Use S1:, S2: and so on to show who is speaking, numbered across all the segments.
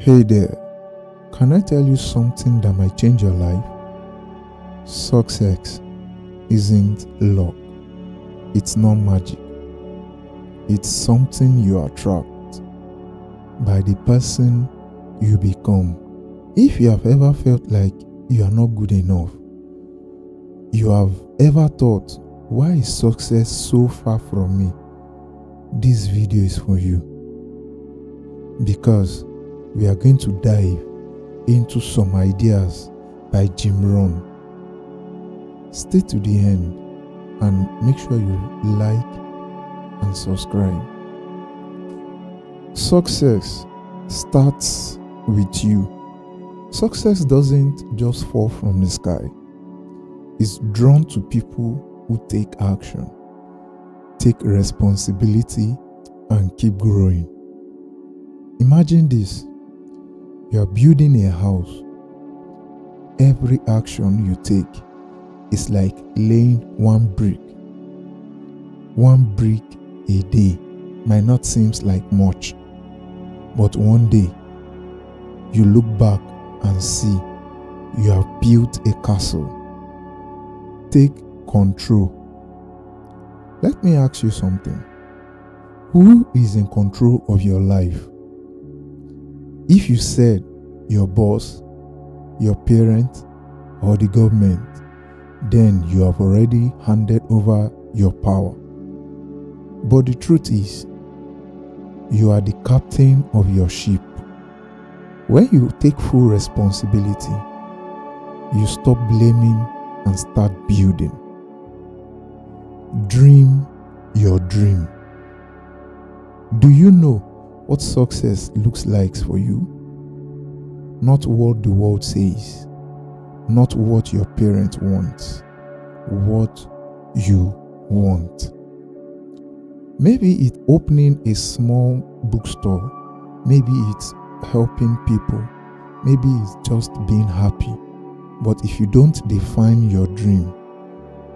S1: Hey there, can I tell you something that might change your life? Success isn't luck. It's not magic. It's something you attract by the person you become. If you have ever felt like you are not good enough, you have ever thought, why is success so far from me? This video is for you. Because we are going to dive into some ideas by Jim Rohn. Stay to the end and make sure you like and subscribe. Success starts with you. Success doesn't just fall from the sky. It's drawn to people who take action, take responsibility, and keep growing. Imagine this. You are building a house. Every action you take is like laying one brick. One brick a day might not seem like much, but one day you look back and see you have built a castle. Take control. Let me ask you something. Who is in control of your life? If you said your boss, your parent, or the government, then you have already handed over your power. But the truth is, you are the captain of your ship. When you take full responsibility, you stop blaming and start building. Dream your dream. Do you know what success looks like for you? Not what the world says, not what your parents want, what you want. Maybe it's opening a small bookstore, maybe it's helping people, maybe it's just being happy. But if you don't define your dream,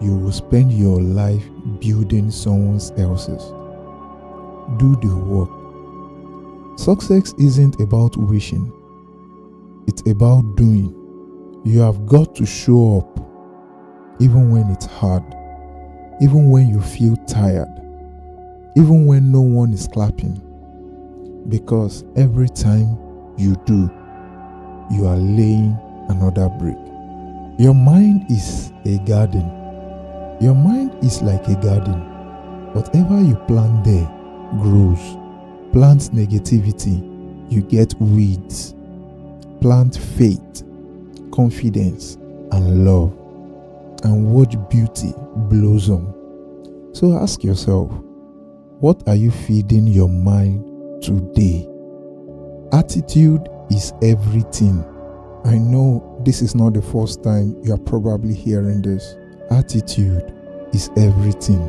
S1: you will spend your life building someone else's. Do the work. Success isn't about wishing, it's about doing. You have got to show up, even when it's hard, even when you feel tired, even when no one is clapping. Because every time you do, you are laying another brick. Your mind is a garden. Your mind is like a garden. Whatever you plant there grows. Plant negativity, you get weeds. Plant faith, confidence, and love, and watch beauty blossom. So ask yourself, what are you feeding your mind today? Attitude is everything. I know this is not the first time you are probably hearing this. Attitude is everything.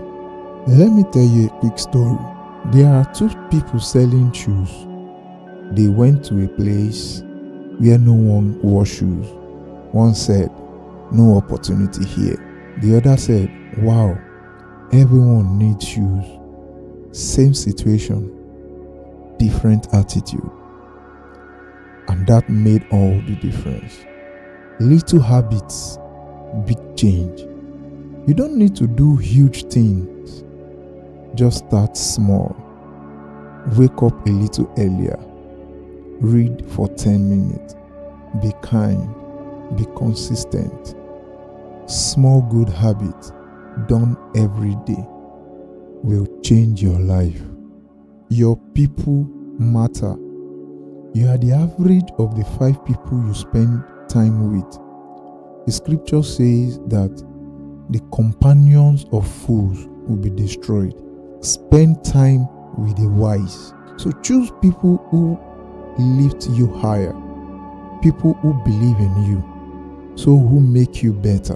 S1: Let me tell you a quick story. There are two people selling shoes. They went to a place where no one wore shoes. One said, no opportunity here. The other said, wow, everyone needs shoes. Same situation, different attitude. And that made all the difference. Little habits, big change. You don't need to do huge things. Just start small. Wake up a little earlier. Read for 10 minutes. Be kind. Be consistent. Small good habits done every day will change your life. Your people matter. You are the average of the 5 people you spend time with. The scripture says that the companions of fools will be destroyed. Spend time with the wise. So choose people who lift you higher, people who believe in you, so who make you better.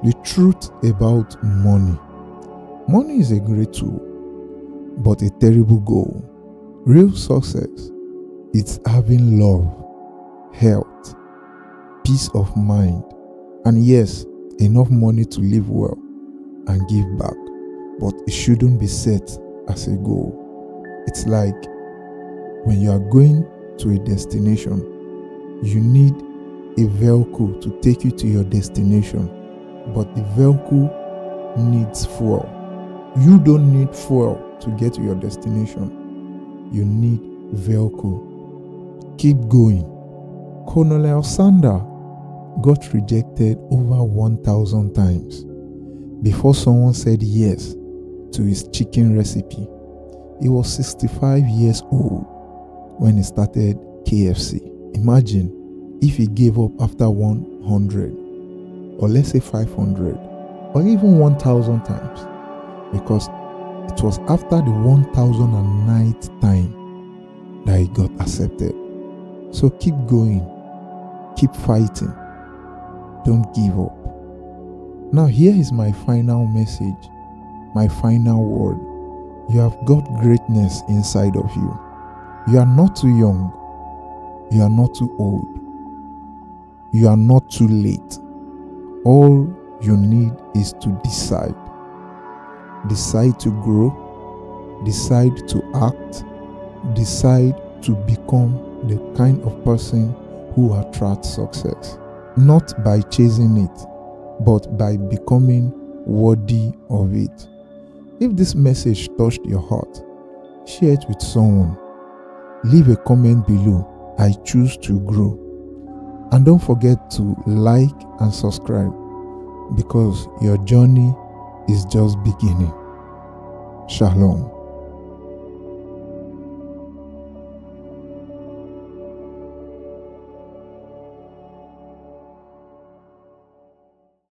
S1: The truth about money is a great tool, but a terrible goal. Real success is having love, health, peace of mind, and yes, enough money to live well and give back. But it shouldn't be set as a goal. It's like when you are going to a destination. You need a vehicle to take you to your destination, but the vehicle needs fuel. You don't need fuel to get to your destination. You need vehicle. Keep going. Colonel Sanders got rejected over 1,000 times before someone said yes to his chicken recipe. He was 65 years old when he started KFC. Imagine if he gave up after 100, or let's say 500, or even 1,000 times, because it was after the 1,009th time that he got accepted. So keep going, keep fighting, don't give up. Now here is my final message, my final word. You have got greatness inside of you. You are not too young. You are not too old. You are not too late. All you need is to decide. Decide to grow. Decide to act. Decide to become the kind of person who attracts success. Not by chasing it, but by becoming worthy of it. If this message touched your heart, share it with someone. Leave a comment below. I choose to grow. And don't forget to like and subscribe, because your journey is just beginning. Shalom.